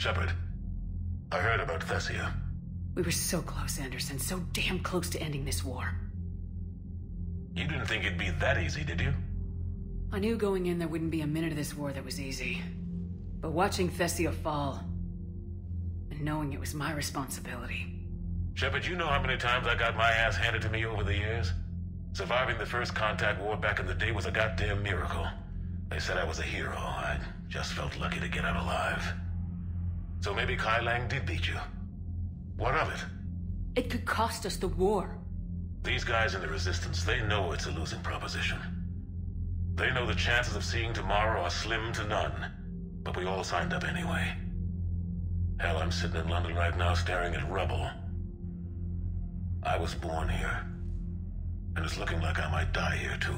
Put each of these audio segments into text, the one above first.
Sheppard, I heard about Thessia. We were so close, Anderson. So damn close to ending this war. You didn't think it'd be that easy, did you? I knew going in there wouldn't be a minute of this war that was easy. But watching Thessia fall, and knowing it was my responsibility. Sheppard, you know how many times I got my ass handed to me over the years? Surviving the first contact war back in the day was a goddamn miracle. They said I was a hero. I just felt lucky to get out alive. So maybe Kai Lang did beat you. What of it? It could cost us the war. These guys in the Resistance, they know it's a losing proposition. They know the chances of seeing tomorrow are slim to none. But we all signed up anyway. Hell, I'm sitting in London right now staring at rubble. I was born here. And it's looking like I might die here too.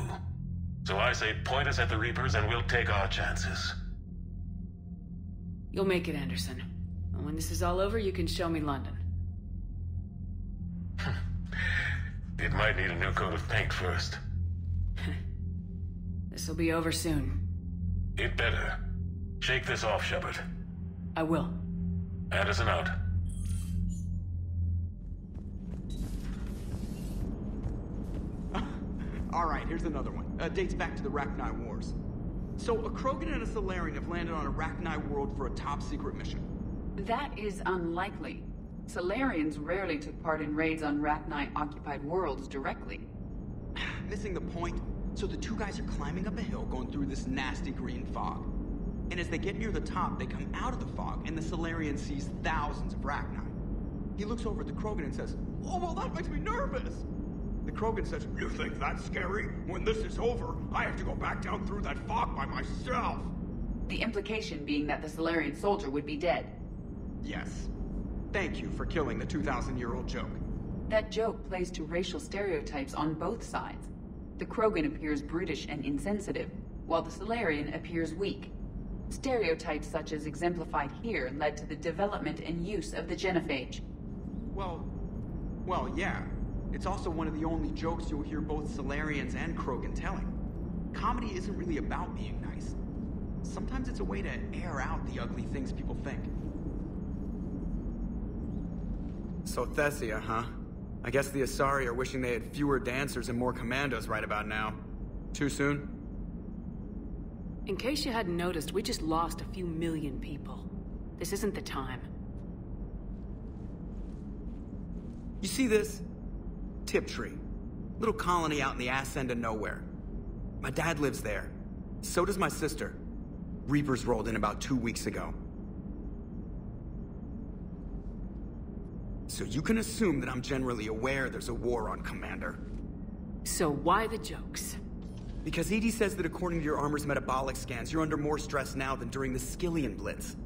So I say point us at the Reapers and we'll take our chances. You'll make it, Anderson. And when this is all over, you can show me London. It might need a new coat of paint first. This'll be over soon. It better. Shake this off, Sheppard. I will. Anderson out. Alright, here's another one. Dates back to the Rachni Wars. So, a Krogan and a Solarian have landed on a Rachni world for a top-secret mission. That is unlikely. Solarians rarely took part in raids on Rachni-occupied worlds directly. Missing the point? So the two guys are climbing up a hill going through this nasty green fog. And as they get near the top, they come out of the fog, and the Solarian sees thousands of Rachni. He looks over at the Krogan and says, "Oh, well, that makes me nervous!" The Krogan says, "You think that's scary? When this is over, I have to go back down through that fog by myself!" The implication being that the Solarian soldier would be dead. Yes. Thank you for killing the 2,000-year-old joke. That joke plays to racial stereotypes on both sides. The Krogan appears brutish and insensitive, while the Solarian appears weak. Stereotypes such as exemplified here led to the development and use of the genophage. Well, yeah. It's also one of the only jokes you'll hear both Solarians and Krogan telling. Comedy isn't really about being nice. Sometimes it's a way to air out the ugly things people think. So Thessia, huh? I guess the Asari are wishing they had fewer dancers and more commandos right about now. Too soon? In case you hadn't noticed, we just lost a few million people. This isn't the time. You see this? Tiptree. Little colony out in the ass end of nowhere. My dad lives there. So does my sister. Reapers rolled in about 2 weeks ago. So you can assume that I'm generally aware there's a war on, Commander. So why the jokes? Because EDI says that according to your armor's metabolic scans, you're under more stress now than during the Skillian Blitz.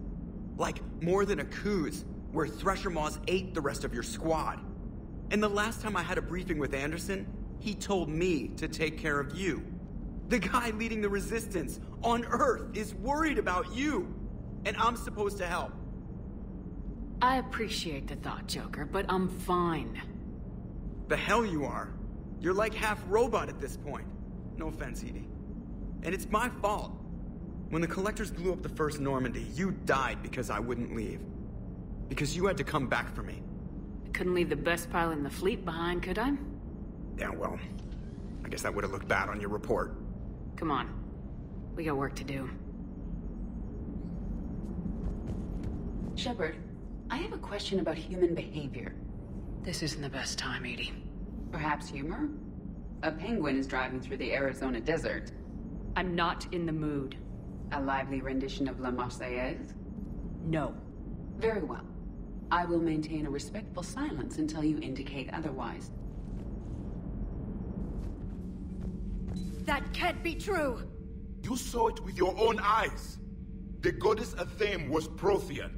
Like, more than a Kuz, where Thresher Maws ate the rest of your squad. And the last time I had a briefing with Anderson, he told me to take care of you. The guy leading the Resistance on Earth is worried about you. And I'm supposed to help. I appreciate the thought, Joker, but I'm fine. The hell you are. You're like half robot at this point. No offense, EDI. And it's my fault. When the Collectors blew up the first Normandy, you died because I wouldn't leave. Because you had to come back for me. I couldn't leave the best pilot in the fleet behind, could I? Yeah, well, I guess that would have looked bad on your report. Come on. We got work to do. Sheppard, I have a question about human behavior. This isn't the best time, EDI. Perhaps humor? A penguin is driving through the Arizona desert. I'm not in the mood. A lively rendition of La Marseillaise? No. Very well. I will maintain a respectful silence until you indicate otherwise. That can't be true! You saw it with your own eyes. The goddess Athame was Prothean.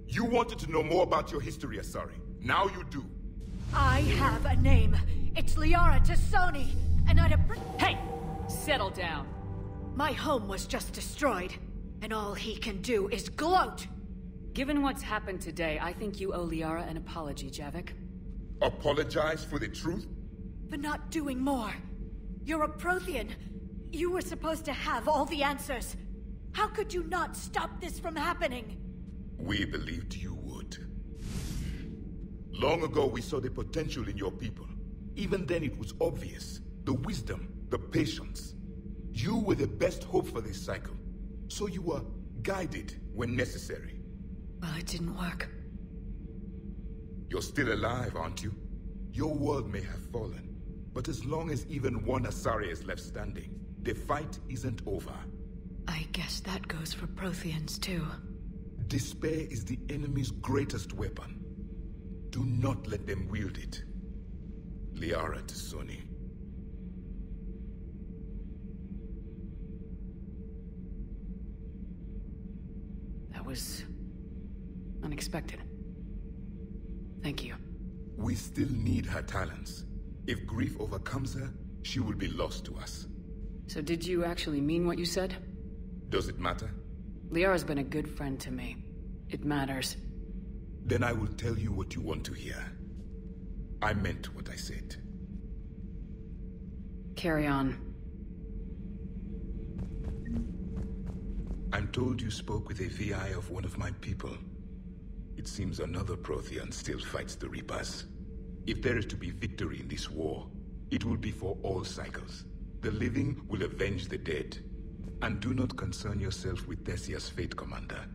You wanted to know more about your history, Asari. Now you do. I have a name. It's Liara Tassoni, and Hey! Settle down. My home was just destroyed, and all he can do is gloat! Given what's happened today, I think you owe Liara an apology, Javik. Apologize for the truth? For not doing more. You're a Prothean. You were supposed to have all the answers. How could you not stop this from happening? We believed you would. Long ago, we saw the potential in your people. Even then, it was obvious. The wisdom, the patience. You were the best hope for this cycle. So you were guided when necessary. Well, it didn't work. You're still alive, aren't you? Your world may have fallen, but as long as even one Asari is left standing, the fight isn't over. I guess that goes for Protheans, too. Despair is the enemy's greatest weapon. Do not let them wield it. Liara to Sony. That was unexpected. Thank you. We still need her talents. If grief overcomes her, she will be lost to us. So did you actually mean what you said? Does it matter? Liara's been a good friend to me. It matters. Then I will tell you what you want to hear. I meant what I said. Carry on. I'm told you spoke with a VI of one of my people. It seems another Prothean still fights the Reapers. If there is to be victory in this war, it will be for all cycles. The living will avenge the dead. And do not concern yourself with Thessia's fate, Commander.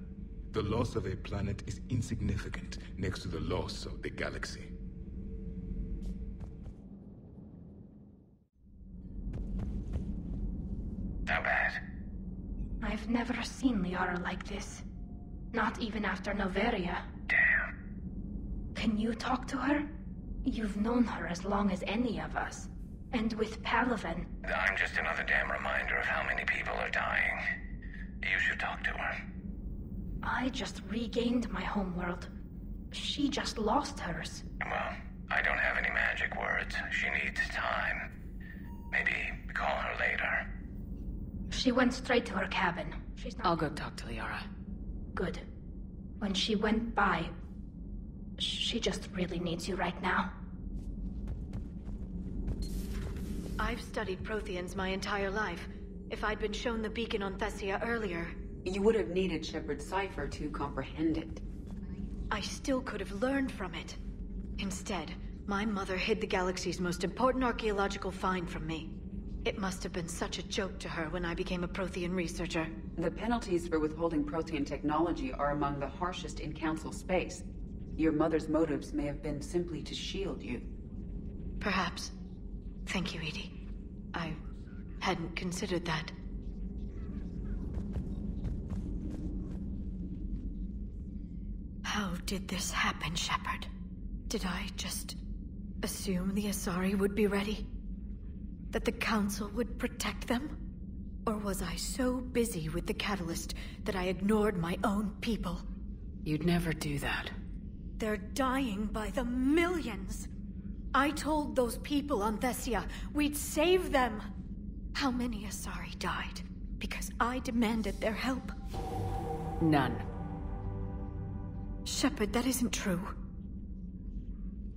The loss of a planet is insignificant next to the loss of the galaxy. How bad? I've never seen Liara like this. Not even after Noveria. Damn. Can you talk to her? You've known her as long as any of us. And with Palaven. I'm just another damn reminder of how many people are dying. You should talk to her. I just regained my homeworld. She just lost hers. Well, I don't have any magic words. She needs time. Maybe call her later. She went straight to her cabin. She's not... I'll go talk to Liara. Good. When she went by, she just really needs you right now. I've studied Protheans my entire life. If I'd been shown the beacon on Thessia earlier... You would have needed Shepherd's cipher to comprehend it. I still could have learned from it. Instead, my mother hid the galaxy's most important archaeological find from me. It must have been such a joke to her when I became a Prothean researcher. The penalties for withholding Prothean technology are among the harshest in Council space. Your mother's motives may have been simply to shield you. Perhaps. Thank you, Edie. I hadn't considered that. How did this happen, Shepherd? Did I just assume the Asari would be ready? That the Council would protect them? Or was I so busy with the Catalyst that I ignored my own people? You'd never do that. They're dying by the millions. I told those people on Thessia we'd save them. How many Asari died because I demanded their help? None. Shepherd, that isn't true.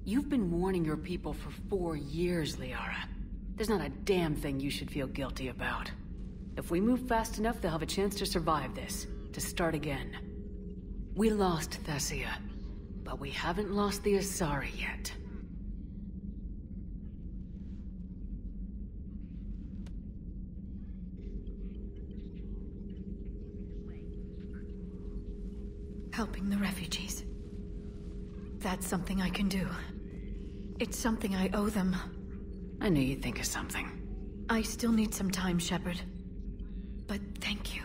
You've been warning your people for 4 years, Liara. There's not a damn thing you should feel guilty about. If we move fast enough, they'll have a chance to survive this, to start again. We lost Thessia, but we haven't lost the Asari yet. Helping the refugees. That's something I can do. It's something I owe them. I knew you'd think of something. I still need some time, Shepherd. But thank you.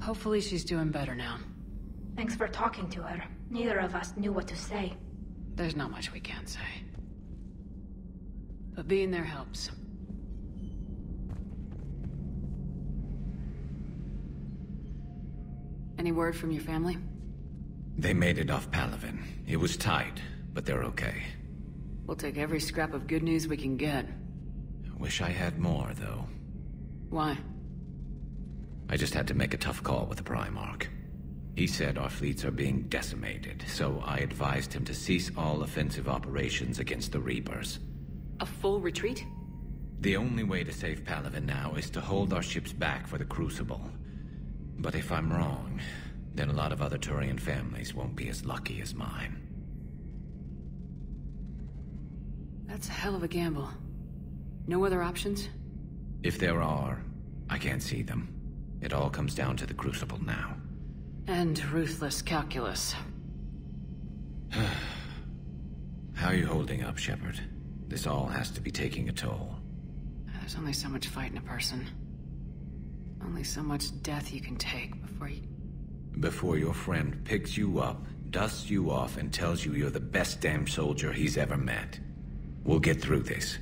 Hopefully she's doing better now. Thanks for talking to her. Neither of us knew what to say. There's not much we can say. But being there helps. Any word from your family? They made it off Palaven. It was tight, but they're okay. We'll take every scrap of good news we can get. Wish I had more, though. Why? I just had to make a tough call with the Primarch. He said our fleets are being decimated, so I advised him to cease all offensive operations against the Reapers. A full retreat? The only way to save Palaven now is to hold our ships back for the Crucible. But if I'm wrong, then a lot of other Turian families won't be as lucky as mine. That's a hell of a gamble. No other options? If there are, I can't see them. It all comes down to the Crucible now. And ruthless calculus. How are you holding up, Sheppard? This all has to be taking a toll. There's only so much fight in a person. Only so much death you can take Before your friend picks you up, dusts you off, and tells you you're the best damn soldier he's ever met. We'll get through this.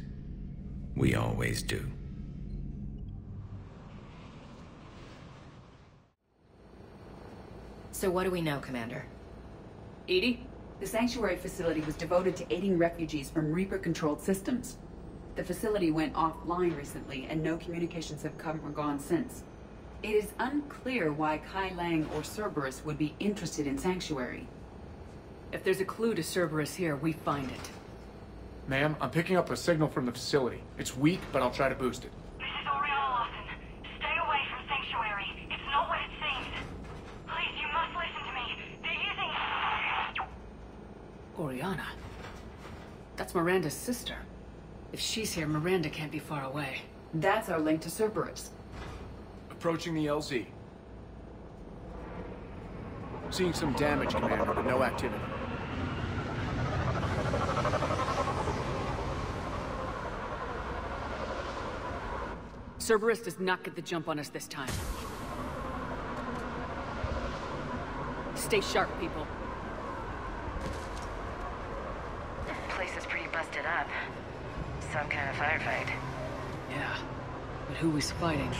We always do. So what do we know, Commander? EDI? The Sanctuary facility was devoted to aiding refugees from Reaper-controlled systems. The facility went offline recently, and no communications have come or gone since. It is unclear why Kai Lang or Cerberus would be interested in Sanctuary. If there's a clue to Cerberus here, we find it. Ma'am, I'm picking up a signal from the facility. It's weak, but I'll try to boost it. This is Oriana Lawson. Stay away from Sanctuary. It's not what it seems. Please, you must listen to me. They're using... Oriana? That's Miranda's sister. If she's here, Miranda can't be far away. That's our link to Cerberus. Approaching the LZ. Seeing some damage, Commander, but no activity. Cerberus does not get the jump on us this time. Stay sharp, people. Place is pretty busted up. Some kind of firefight. Yeah, but who was fighting?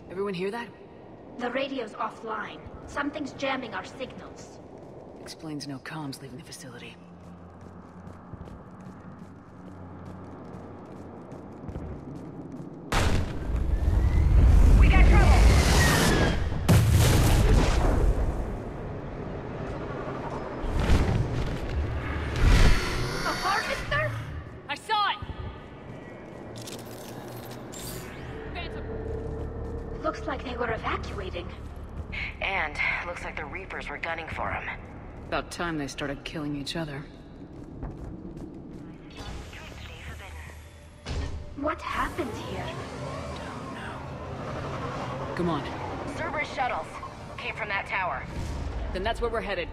Everyone hear that? The radio's offline. Something's jamming our signals. Explains no comms leaving the facility. We got trouble! A harvester? I saw it! Looks like they were evacuating. And looks like the Reapers were gunning for him. About time they started killing each other. What happened here? Come on. Cerberus shuttles came from that tower. Then that's where we're headed.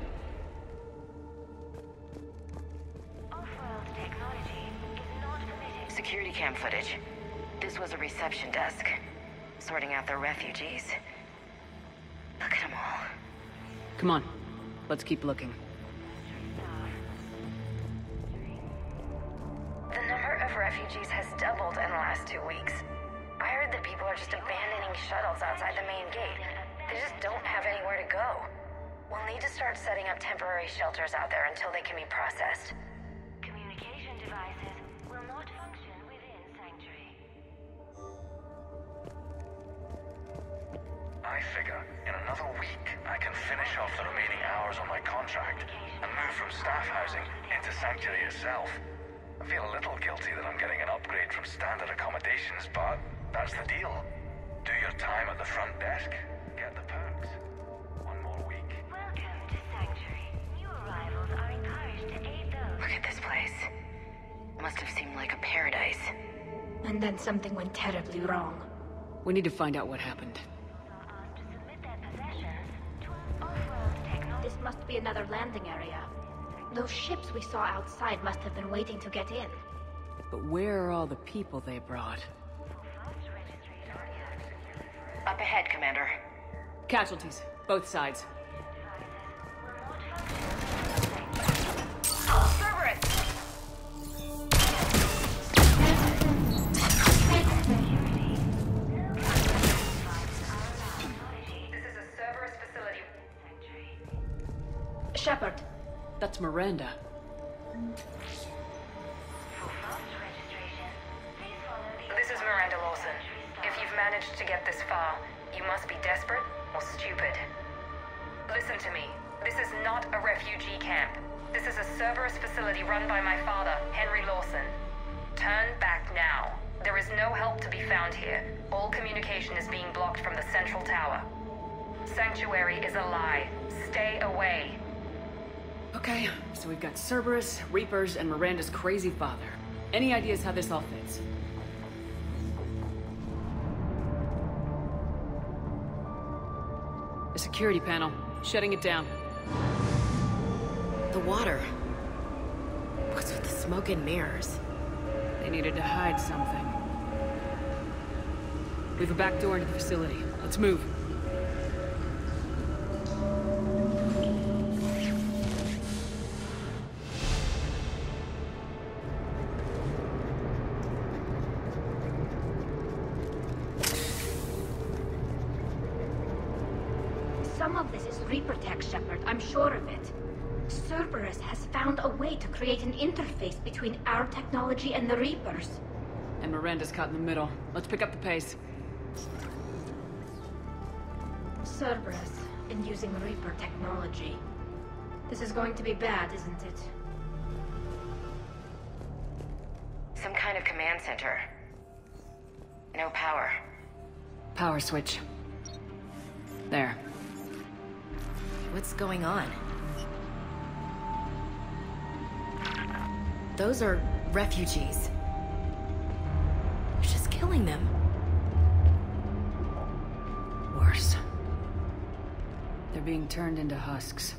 Off-world technology is not permitted. Security cam footage. This was a reception desk. Sorting out the refugees. Look at them all. Come on. Let's keep looking. The number of refugees has doubled in the last 2 weeks. I heard that people are just abandoning shuttles outside the main gate. They just don't have anywhere to go. We'll need to start setting up temporary shelters out there until they can be processed. Communication devices will not function within Sanctuary. I figure in another week I can finish off the remaining hours on my contract and move from staff housing into Sanctuary itself. I feel a little guilty that I'm getting an upgrade from standard accommodations, but that's the deal. Do your time at the front desk, get the perks. One more week. Welcome to Sanctuary. New arrivals are encouraged to aid those. Look at this place. Must have seemed like a paradise. And then something went terribly wrong. We need to find out what happened. Asked to submit their possessions to an off-world technology. This must be another landing area. Those ships we saw outside must have been waiting to get in. But where are all the people they brought? Up ahead, Commander. Casualties. Both sides. Cerberus! This is a Cerberus facility. Sheppard. That's Miranda. This is Miranda Lawson. If you've managed to get this far, you must be desperate or stupid. Listen to me. This is not a refugee camp. This is a Cerberus facility run by my father, Henry Lawson. Turn communication is being blocked from the central tower. Sanctuary is a lie. Stay away. Okay, so we've got Cerberus, Reapers, and Miranda's crazy father. Any ideas how this all fits? The security panel. Shutting it down. The water. What's with the smoke and mirrors? They needed to hide something. We have a back door into the facility. Let's move. Some of this is Reaper tech, Sheppard. I'm sure of it. Cerberus has found a way to create an interface between our technology and the Reapers. And Miranda's caught in the middle. Let's pick up the pace. Cerberus, and using Reaper technology. This is going to be bad, isn't it? Some kind of command center. No power. Power switch. There. What's going on? Those are refugees. They're just killing them. Worse. They're being turned into husks.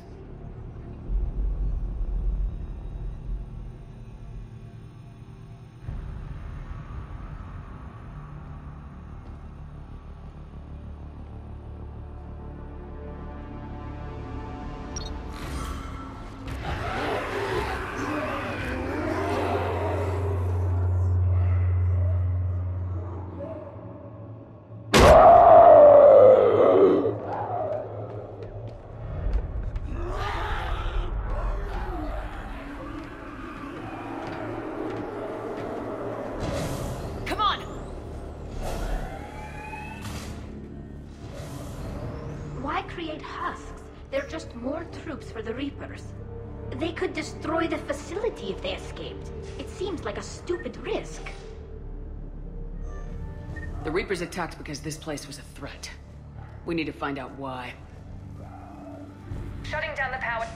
Create husks. They're just more troops for the Reapers. They could destroy the facility if they escaped. It seems like a stupid risk. The Reapers attacked because this place was a threat. We need to find out why. Shutting down the power.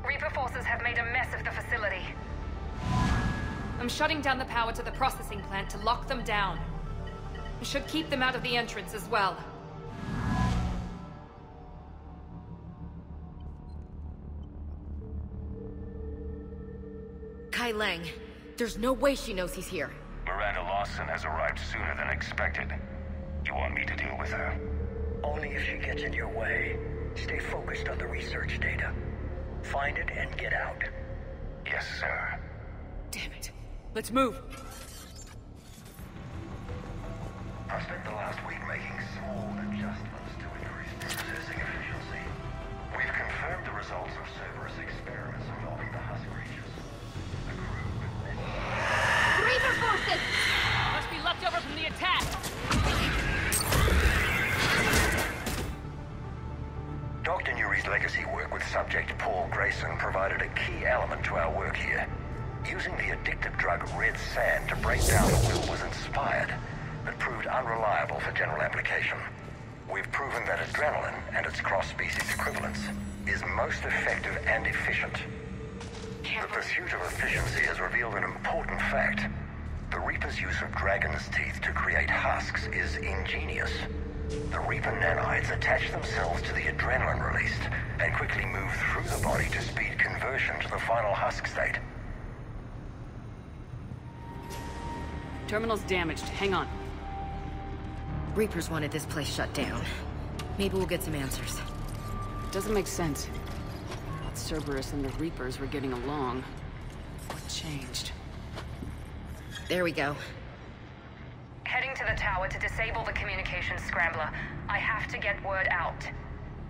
Reaper forces have made a mess of the facility. I'm shutting down the power to the processing plant to lock them down. It should keep them out of the entrance as well. Kai Lang. There's no way she knows he's here. Miranda Lawson has arrived sooner than expected. You want me to deal with her? Only if she gets in your way. Stay focused on the research data. Find it and get out. Yes, sir. Damn it. Let's move. I spent the last week making small adjustments to increase processing efficiency. We've confirmed the results of Cerberus experiments involving the husk creatures. The crew. Reaper forces! Must be left over from the attack! Dr. Nuri's legacy work with subject Paul Grayson provided a key element to our work here. Using the addictive drug Red Sand to break down the will was inspired, but proved unreliable for general application. We've proven that adrenaline and its cross-species equivalents is most effective and efficient. The pursuit of efficiency has revealed an important fact. The Reaper's use of dragon's teeth to create husks is ingenious. The Reaper nanites attach themselves to the adrenaline released and quickly move through the body to speed conversion to the final husk state. Terminal's damaged. Hang on. Reapers wanted this place shut down. Maybe we'll get some answers. Doesn't make sense. Thought Cerberus and the Reapers were getting along. What changed? There we go. Heading to the tower to disable the communications scrambler. I have to get word out.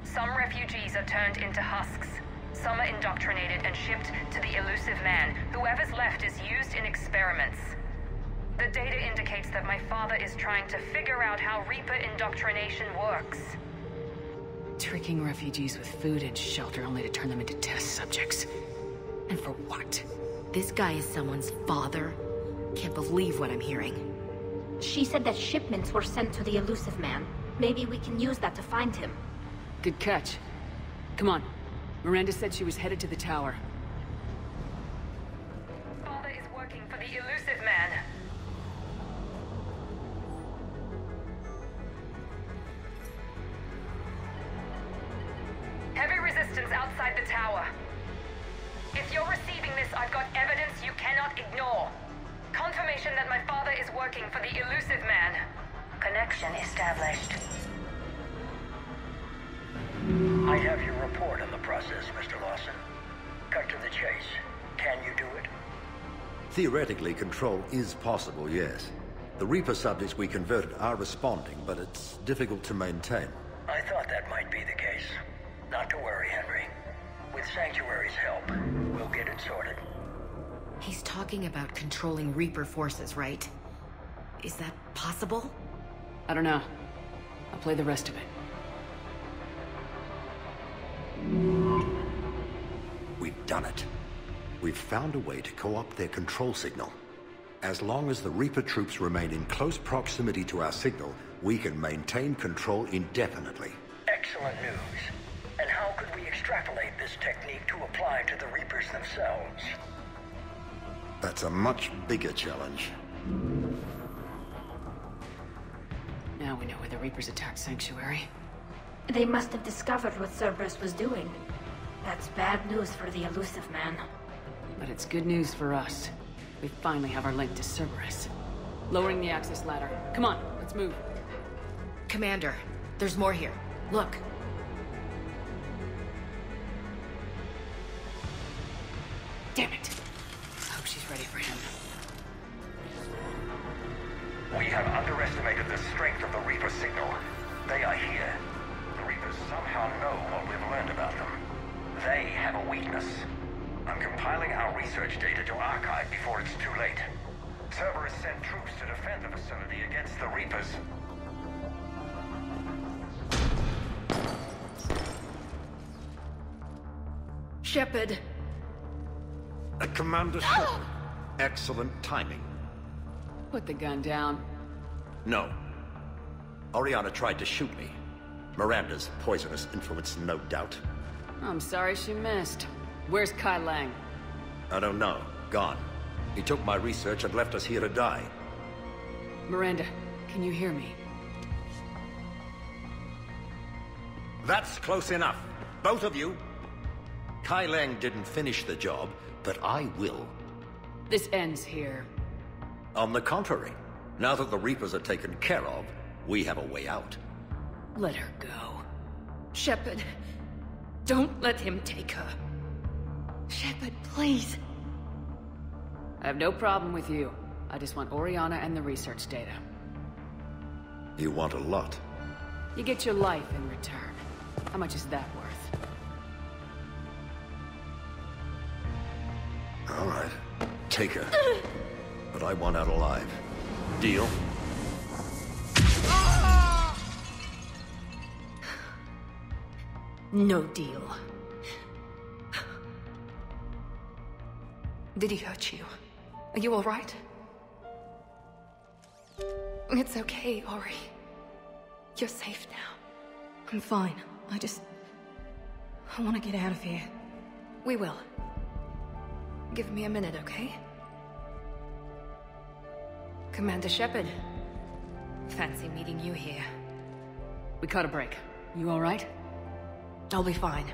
Some refugees are turned into husks. Some are indoctrinated and shipped to the elusive man. Whoever's left is used in experiments. The data indicates that my father is trying to figure out how Reaper indoctrination works. Tricking refugees with food and shelter only to turn them into test subjects. And for what? This guy is someone's father? Can't believe what I'm hearing. She said that shipments were sent to the elusive man. Maybe we can use that to find him. Good catch. Come on. Miranda said she was headed to the tower. Father is working for the elusive man. Heavy resistance outside the tower. If you're receiving this, I've got evidence you cannot ignore. Confirmation that my father is working for the elusive man. Connection established. I have your report on the process, Mr. Lawson. Cut to the chase. Can you do it? Theoretically, control is possible, yes. The Reaper subjects we converted are responding, but it's difficult to maintain. I thought that might be the case. Not to worry, Henry. With Sanctuary's help, we'll get it sorted. He's talking about controlling Reaper forces, right? Is that possible? I don't know. I'll play the rest of it. We've done it. We've found a way to co-opt their control signal. As long as the Reaper troops remain in close proximity to our signal, we can maintain control indefinitely. Excellent news. And how could we extrapolate this technique to apply to the Reapers themselves? That's a much bigger challenge. Now we know where the Reapers attacked Sanctuary. They must have discovered what Cerberus was doing. That's bad news for the elusive man. But it's good news for us. We finally have our link to Cerberus. Lowering the access ladder. Come on, let's move. Commander, there's more here. Look. Damn it. I hope she's ready for him. We have underestimated the strength of the Reaper signal. They are here. The Reapers somehow know what we've learned about them. They have a weakness. I'm compiling our research data to archive before it's too late. Cerberus sent troops to defend the facility against the Reapers. Sheppard. Commander Sheppard. Excellent timing. Put the gun down. No. Oriana tried to shoot me. Miranda's poisonous influence, no doubt. I'm sorry she missed. Where's Kai Lang? I don't know. Gone. He took my research and left us here to die. Miranda, can you hear me? That's close enough. Both of you. Kai Lang didn't finish the job, but I will. This ends here. On the contrary, now that the Reapers are taken care of, we have a way out. Let her go. Sheppard, don't let him take her. Sheppard, please. I have no problem with you. I just want Oriana and the research data. You want a lot. You get your life in return. How much is that worth? All right. Take her. But I want out alive. Deal? No deal. Did he hurt you? Are you all right? It's okay, Ori. You're safe now. I'm fine. I want to get out of here. We will. Give me a minute, okay? Commander Sheppard. Fancy meeting you here. We caught a break. You all right? I'll be fine.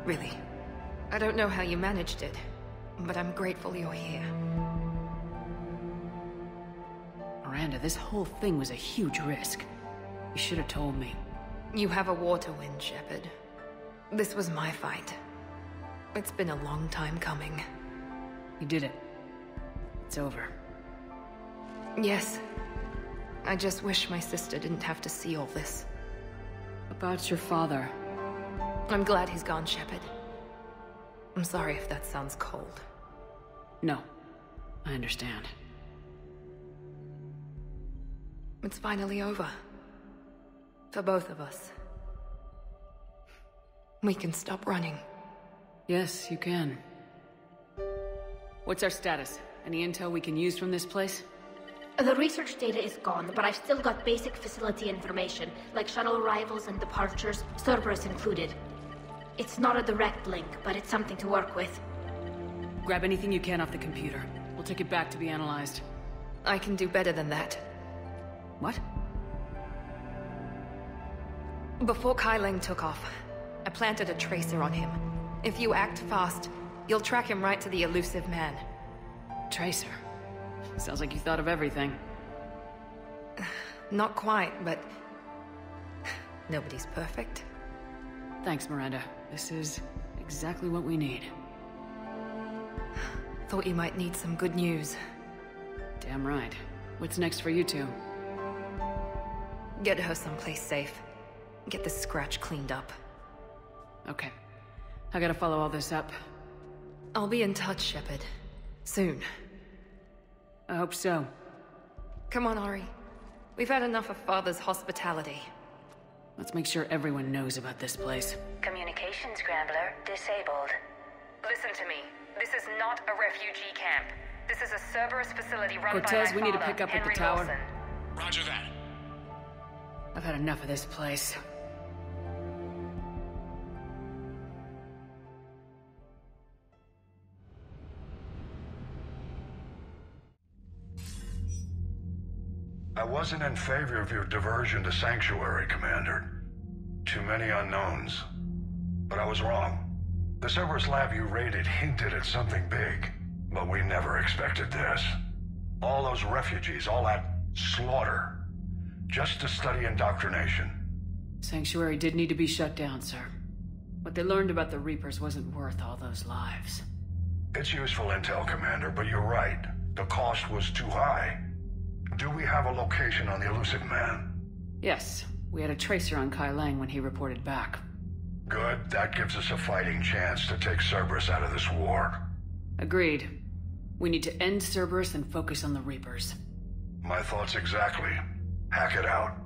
Really. I don't know how you managed it, but I'm grateful you're here. Miranda, this whole thing was a huge risk. You should have told me. You have a war to win, Sheppard. This was my fight. It's been a long time coming. You did it. It's over. Yes. I just wish my sister didn't have to see all this. About your father. I'm glad he's gone, Sheppard. I'm sorry if that sounds cold. No. I understand. It's finally over. For both of us. We can stop running. Yes, you can. What's our status? Any intel we can use from this place? The research data is gone, but I've still got basic facility information, like shuttle arrivals and departures, Cerberus included. It's not a direct link, but it's something to work with. Grab anything you can off the computer. We'll take it back to be analyzed. I can do better than that. What? Before Kai Leng took off, I planted a tracer on him. If you act fast, you'll track him right to the elusive man. Tracer? Sounds like you thought of everything. Not quite, but... nobody's perfect. Thanks, Miranda. This is exactly what we need. Thought you might need some good news. Damn right. What's next for you two? Get her someplace safe. Get the scratch cleaned up. Okay. I gotta follow all this up. I'll be in touch, Sheppard. Soon. I hope so. Come on, Ori. We've had enough of Father's hospitality. Let's make sure everyone knows about this place. Communication scrambler disabled. Listen to me. This is not a refugee camp. This is a Cerberus facility run by Cortez, my we need to father, pick up at the Henry tower. Wilson. Roger that. I've had enough of this place. I wasn't in favor of your diversion to Sanctuary, Commander. Too many unknowns. But I was wrong. The Cerberus lab you raided hinted at something big, but we never expected this. All those refugees, all that slaughter, just to study indoctrination. Sanctuary did need to be shut down, sir. What they learned about the Reapers wasn't worth all those lives. It's useful intel, Commander, but you're right. The cost was too high. Do we have a location on the elusive man? Yes. We had a tracer on Kai Leng when he reported back. Good. That gives us a fighting chance to take Cerberus out of this war. Agreed. We need to end Cerberus and focus on the Reapers. My thoughts exactly. Hack it out.